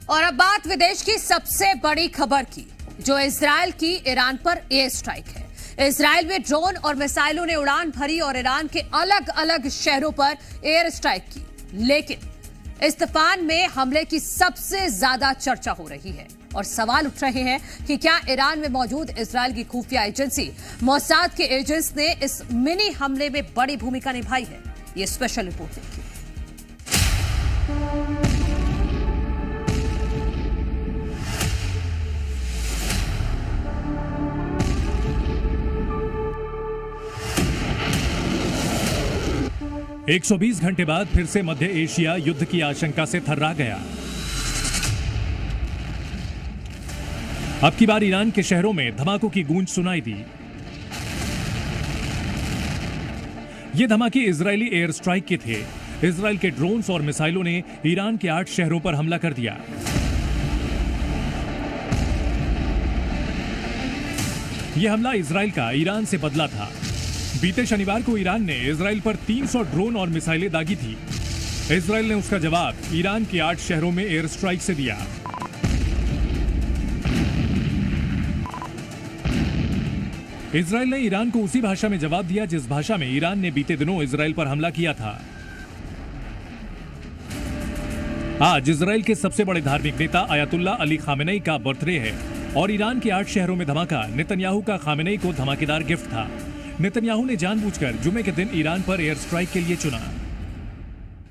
और अब बात विदेश की सबसे बड़ी खबर की, जो इजरायल की ईरान पर एयर स्ट्राइक है। इजरायल में ड्रोन और मिसाइलों ने उड़ान भरी और ईरान के अलग अलग शहरों पर एयर स्ट्राइक की, लेकिन इस तूफान में हमले की सबसे ज्यादा चर्चा हो रही है और सवाल उठ रहे हैं कि क्या ईरान में मौजूद इजरायल की खुफिया एजेंसी मोसाद के एजेंट्स ने इस मिनी हमले में बड़ी भूमिका निभाई है। ये स्पेशल रिपोर्ट देखिए। एक 120 घंटे बाद फिर से मध्य एशिया युद्ध की आशंका से थर्रा गया। अब की बार ईरान के शहरों में धमाकों की गूंज सुनाई दी। ये धमाके इजरायली एयर स्ट्राइक के थे। इजरायल के ड्रोन्स और मिसाइलों ने ईरान के 8 शहरों पर हमला कर दिया। यह हमला इजरायल का ईरान से बदला था। बीते शनिवार को ईरान ने इजरायल पर 300 ड्रोन और मिसाइलें दागी थी। इजरायल ने उसका जवाब ईरान के 8 शहरों में एयर स्ट्राइक से दिया। इजरायल ने ईरान को उसी भाषा में जवाब दिया जिस भाषा में ईरान ने बीते दिनों इजरायल पर हमला किया था। आज इजरायल के सबसे बड़े धार्मिक नेता अयातुल्ला अली खामेनेई का बर्थडे है और ईरान के 8 शहरों में धमाका नेतन्याहू का खामेनेई को धमाकेदार गिफ्ट था। नेतन्याहू ने जानबूझकर जुमे के दिन ईरान पर एयर स्ट्राइक के लिए चुना।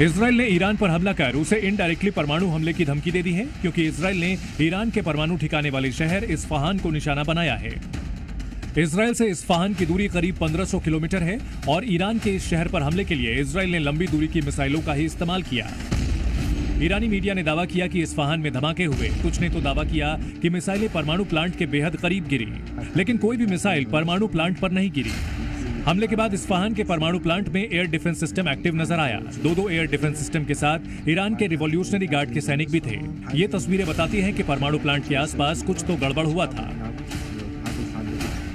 इजरायल ने ईरान पर हमला कर उसे इनडायरेक्टली परमाणु हमले की धमकी दे दी है, क्योंकि इजरायल ने ईरान के परमाणु ठिकाने वाले शहर इस्फहान को निशाना बनाया है। इजरायल से इस्फहान की दूरी करीब 1500 किलोमीटर है और ईरान के इस शहर पर हमले के लिए इजरायल ने लंबी दूरी की मिसाइलों का ही इस्तेमाल किया। ईरानी मीडिया ने दावा किया कि इस्फहान में धमाके हुए। कुछ ने तो दावा किया कि मिसाइलें परमाणु प्लांट के बेहद करीब गिरी, लेकिन कोई भी मिसाइल परमाणु प्लांट पर नहीं गिरी। हमले के बाद इस्फहान के परमाणु प्लांट में एयर डिफेंस सिस्टम एक्टिव नजर आया। दो एयर डिफेंस सिस्टम के साथ ईरान के रिवॉल्यूशनरी गार्ड के सैनिक भी थे। ये तस्वीरें बताती हैं कि परमाणु प्लांट के आसपास कुछ तो गड़बड़ हुआ था।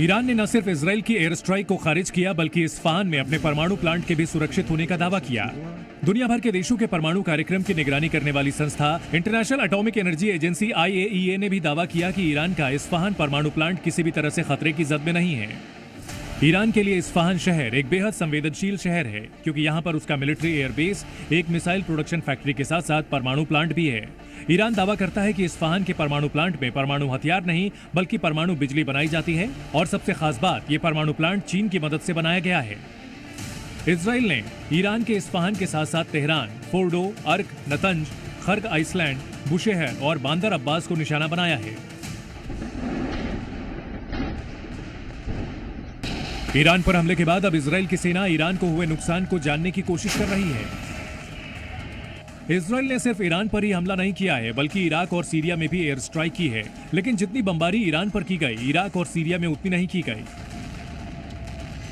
ईरान ने न सिर्फ इजरायल की एयर स्ट्राइक को खारिज किया, बल्कि इस्फहान में अपने परमाणु प्लांट के भी सुरक्षित होने का दावा किया। दुनिया भर के देशों के परमाणु कार्यक्रम की निगरानी करने वाली संस्था international atomic energy agency IAEA ने भी दावा किया कि ईरान का इस्फहान परमाणु प्लांट किसी भी तरह से खतरे की जद में नहीं है। ईरान के लिए इस्फहान शहर एक बेहद संवेदनशील शहर है, क्योंकि यहाँ पर उसका मिलिट्री एयरबेस, एक मिसाइल प्रोडक्शन फैक्ट्री के साथ साथ परमाणु प्लांट भी है। ईरान दावा करता है कि इस्फहान के परमाणु प्लांट में परमाणु हथियार नहीं बल्कि परमाणु बिजली बनाई जाती है, और सबसे खास बात, ये परमाणु प्लांट चीन की मदद से बनाया गया है। इजरायल ने ईरान के इस्फहान के साथ साथ तेहरान, फोर्डो, अर्क, नतंज, खर्ग आइसलैंड, बुशेहर और बांदर अब्बास को निशाना बनाया है। ईरान पर हमले के बाद अब इजरायल की सेना ईरान को हुए नुकसान को जानने की कोशिश कर रही है। इजरायल ने सिर्फ ईरान पर ही हमला नहीं किया है, बल्कि इराक और सीरिया में भी एयर स्ट्राइक की है, लेकिन जितनी बमबारी ईरान पर की गई, इराक और सीरिया में उतनी नहीं की गई।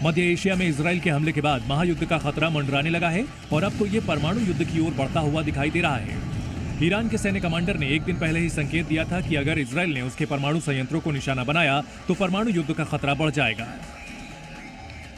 मध्य एशिया में इजरायल के हमले के बाद महायुद्ध का खतरा मंडराने लगा है और अब तो ये परमाणु युद्ध की ओर बढ़ता हुआ दिखाई दे रहा है। ईरान के सैन्य कमांडर ने एक दिन पहले ही संकेत दिया था कि अगर इजरायल ने उसके परमाणु संयंत्रों को निशाना बनाया तो परमाणु युद्ध का खतरा बढ़ जाएगा।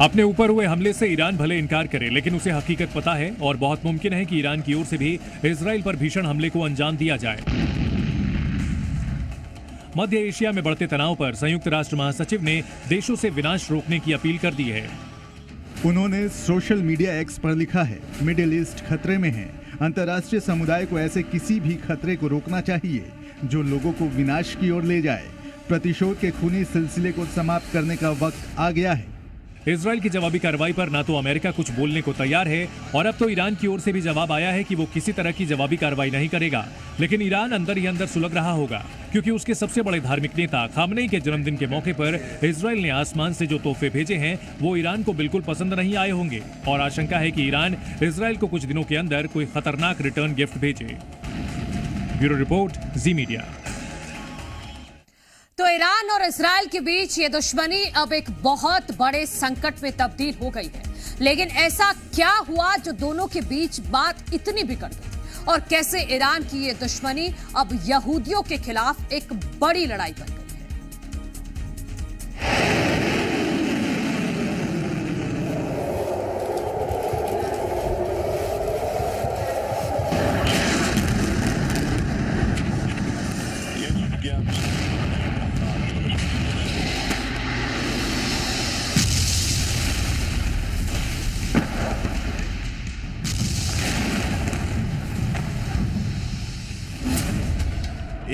अपने ऊपर हुए हमले से ईरान भले इनकार करे, लेकिन उसे हकीकत पता है और बहुत मुमकिन है कि ईरान की ओर से भी इजरायल पर भीषण हमले को अंजाम दिया जाए। मध्य एशिया में बढ़ते तनाव पर संयुक्त राष्ट्र महासचिव ने देशों से विनाश रोकने की अपील कर दी है। उन्होंने सोशल मीडिया एक्स पर लिखा है, मिडिल ईस्ट खतरे में है। अंतर्राष्ट्रीय समुदाय को ऐसे किसी भी खतरे को रोकना चाहिए जो लोगों को विनाश की ओर ले जाए। प्रतिशोध के खूनी सिलसिले को समाप्त करने का वक्त आ गया है। इजराइल की जवाबी कार्रवाई पर ना तो अमेरिका कुछ बोलने को तैयार है और अब तो ईरान की ओर से भी जवाब आया है कि वो किसी तरह की जवाबी कार्रवाई नहीं करेगा। लेकिन ईरान अंदर ही अंदर सुलग रहा होगा, क्योंकि उसके सबसे बड़े धार्मिक नेता खामनेई के जन्मदिन के मौके पर इजराइल ने आसमान से जो तोहफे भेजे हैं वो ईरान को बिल्कुल पसंद नहीं आए होंगे और आशंका है कि ईरान इजराइल को कुछ दिनों के अंदर कोई खतरनाक रिटर्न गिफ्ट भेजे। ब्यूरो रिपोर्ट, जी मीडिया। तो ईरान और इजराइल के बीच ये दुश्मनी अब एक बहुत बड़े संकट में तब्दील हो गई है। लेकिन ऐसा क्या हुआ जो दोनों के बीच बात इतनी बिगड़ गई, और कैसे ईरान की ये दुश्मनी अब यहूदियों के खिलाफ एक बड़ी लड़ाई बन गई है।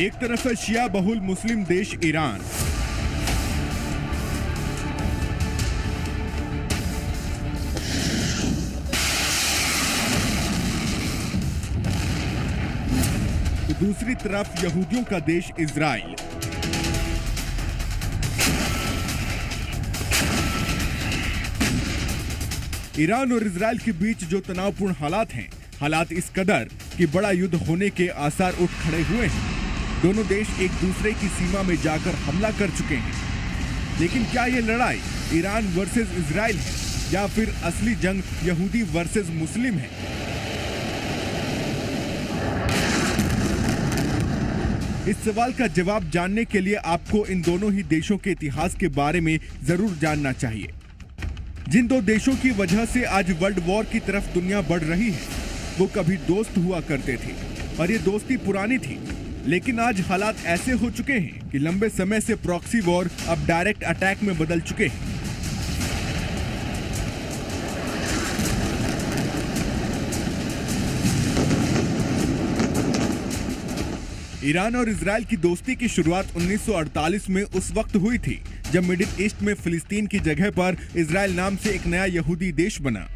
एक तरफ है शिया बहुल मुस्लिम देश ईरान, तो दूसरी तरफ यहूदियों का देश इजराइल। ईरान और इजराइल के बीच जो तनावपूर्ण हालात हैं, हालात इस कदर कि बड़ा युद्ध होने के आसार उठ खड़े हुए हैं। दोनों देश एक दूसरे की सीमा में जाकर हमला कर चुके हैं। लेकिन क्या ये लड़ाई ईरान वर्सेस इजराइल है या फिर असली जंग यहूदी वर्सेस मुस्लिम है? इस सवाल का जवाब जानने के लिए आपको इन दोनों ही देशों के इतिहास के बारे में जरूर जानना चाहिए। जिन दो देशों की वजह से आज वर्ल्ड वॉर की तरफ दुनिया बढ़ रही है, वो कभी दोस्त हुआ करते थे और ये दोस्ती पुरानी थी। लेकिन आज हालात ऐसे हो चुके हैं कि लंबे समय से प्रॉक्सी वॉर अब डायरेक्ट अटैक में बदल चुके हैं। ईरान और इजराइल की दोस्ती की शुरुआत 1948 में उस वक्त हुई थी जब मिडिल ईस्ट में फिलिस्तीन की जगह पर इजराइल नाम से एक नया यहूदी देश बना।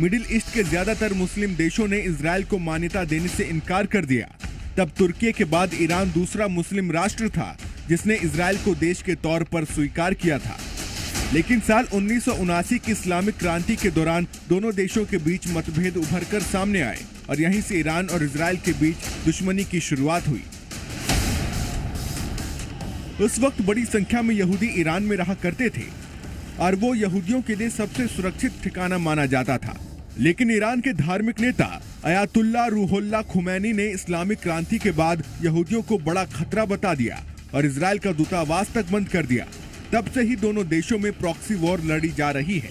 मिडिल ईस्ट के ज्यादातर मुस्लिम देशों ने इजराइल को मान्यता देने से इनकार कर दिया। तब तुर्की के बाद ईरान दूसरा मुस्लिम राष्ट्र था जिसने इजराइल को देश के तौर पर स्वीकार किया था। लेकिन साल 1979 की इस्लामिक क्रांति के दौरान दोनों देशों के बीच मतभेद उभरकर सामने आए और यहीं से ईरान और इजराइल के बीच दुश्मनी की शुरुआत हुई। उस वक्त बड़ी संख्या में यहूदी ईरान में रहा करते थे और वो यहूदियों के लिए सबसे सुरक्षित ठिकाना माना जाता था। लेकिन ईरान के धार्मिक नेता अयातुल्ला रूहुल्लाह खुमैनी ने इस्लामिक क्रांति के बाद यहूदियों को बड़ा खतरा बता दिया और इजराइल का दूतावास तक बंद कर दिया। तब से ही दोनों देशों में प्रॉक्सी वॉर लड़ी जा रही है।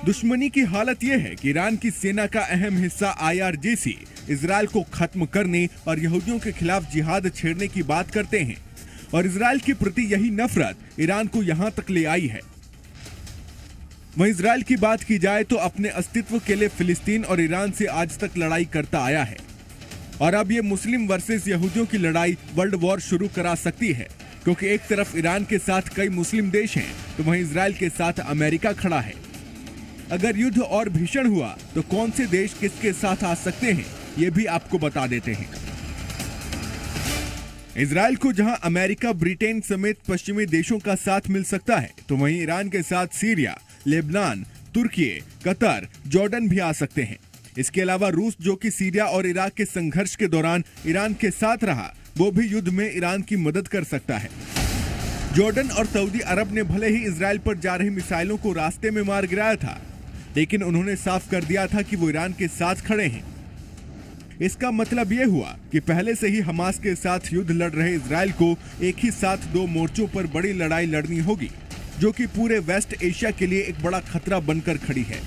दुश्मनी की हालत यह है कि ईरान की सेना का अहम हिस्सा IRGC इजराइल को खत्म करने और यहूदियों के खिलाफ जिहाद छेड़ने की बात करते हैं और इजराइल के प्रति यही नफरत ईरान को यहां तक ले आई है। वहीं इजराइल की बात की जाए तो अपने अस्तित्व के लिए फिलिस्तीन और ईरान से आज तक लड़ाई करता आया है और अब ये मुस्लिम वर्सेस यहूदियों की लड़ाई वर्ल्ड वॉर शुरू करा सकती है, क्योंकि एक तरफ ईरान के साथ कई मुस्लिम देश हैं तो वहीं इजराइल के साथ अमेरिका खड़ा है। अगर युद्ध और भीषण हुआ तो कौन से देश किसके साथ आ सकते हैं, ये भी आपको बता देते हैं। इजराइल को जहां अमेरिका, ब्रिटेन समेत पश्चिमी देशों का साथ मिल सकता है, तो वहीं ईरान के साथ सीरिया, लेबनान, तुर्की, कतर, जॉर्डन भी आ सकते हैं। इसके अलावा रूस, जो कि सीरिया और इराक के संघर्ष के दौरान ईरान के साथ रहा, वो भी युद्ध में ईरान की मदद कर सकता है। जॉर्डन और सऊदी अरब ने भले ही इजराइल पर जा रही मिसाइलों को रास्ते में मार गिराया था, लेकिन उन्होंने साफ कर दिया था कि वो ईरान के साथ खड़े हैं। इसका मतलब यह हुआ कि पहले से ही हमास के साथ युद्ध लड़ रहे इजराइल को एक ही साथ दो मोर्चों पर बड़ी लड़ाई लड़नी होगी, जो कि पूरे वेस्ट एशिया के लिए एक बड़ा खतरा बनकर खड़ी है।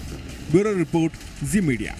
ब्यूरो रिपोर्ट, जी मीडिया।